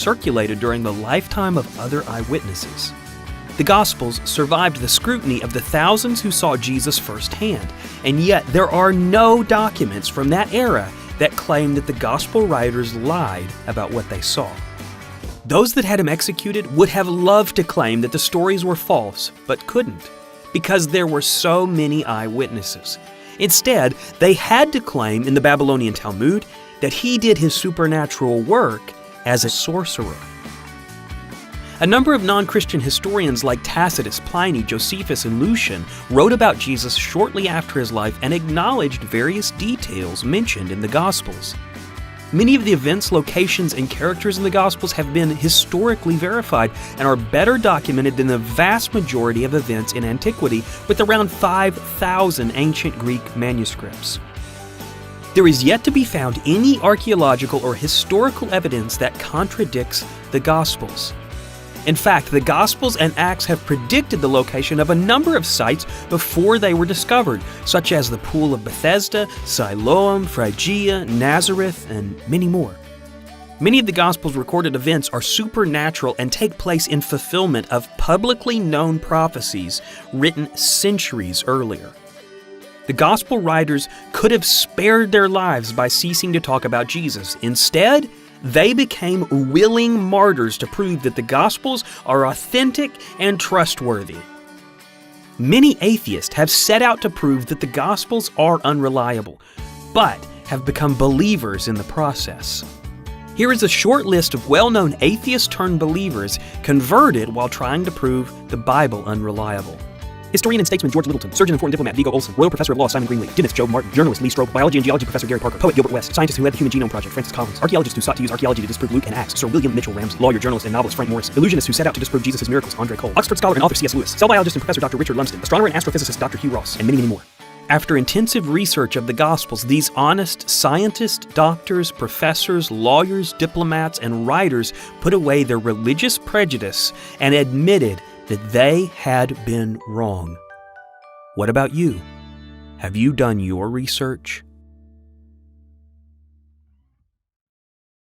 circulated during the lifetime of other eyewitnesses. The Gospels survived the scrutiny of the thousands who saw Jesus firsthand, and yet there are no documents from that era that claim that the Gospel writers lied about what they saw. Those that had him executed would have loved to claim that the stories were false, but couldn't, because there were so many eyewitnesses. Instead, they had to claim in the Babylonian Talmud that he did his supernatural work as a sorcerer. A number of non-Christian historians like Tacitus, Pliny, Josephus, and Lucian wrote about Jesus shortly after his life and acknowledged various details mentioned in the Gospels. Many of the events, locations, and characters in the Gospels have been historically verified and are better documented than the vast majority of events in antiquity, with around 5,000 ancient Greek manuscripts. There is yet to be found any archaeological or historical evidence that contradicts the Gospels. In fact, the Gospels and Acts have predicted the location of a number of sites before they were discovered, such as the Pool of Bethesda, Siloam, Phrygia, Nazareth, and many more. Many of the Gospels' recorded events are supernatural and take place in fulfillment of publicly known prophecies written centuries earlier. The Gospel writers could have spared their lives by ceasing to talk about Jesus. Instead, they became willing martyrs to prove that the Gospels are authentic and trustworthy. Many atheists have set out to prove that the Gospels are unreliable, but have become believers in the process. Here is a short list of well-known atheist-turned-believers converted while trying to prove the Bible unreliable. Historian and statesman George Littleton, surgeon and foreign diplomat Viggo Olsen, royal professor of law Simon Greenleaf, dentist Job Martin, journalist Lee Strobel, biology and geology professor Gary Parker, poet Gilbert West, scientist who led the Human Genome Project Francis Collins, archaeologist who sought to use archaeology to disprove Luke and Acts Sir William Mitchell Ramsay, lawyer, journalist, and novelist Frank Morris, illusionist who set out to disprove Jesus' miracles Andre Cole, Oxford scholar and author C.S. Lewis, cell biologist and professor Dr. Richard Lumsden, astronomer and astrophysicist Dr. Hugh Ross, and many, many more. After intensive research of the Gospels, these honest scientists, doctors, professors, lawyers, diplomats, and writers put away their religious prejudice and admitted that they had been wrong. What about you? Have you done your research?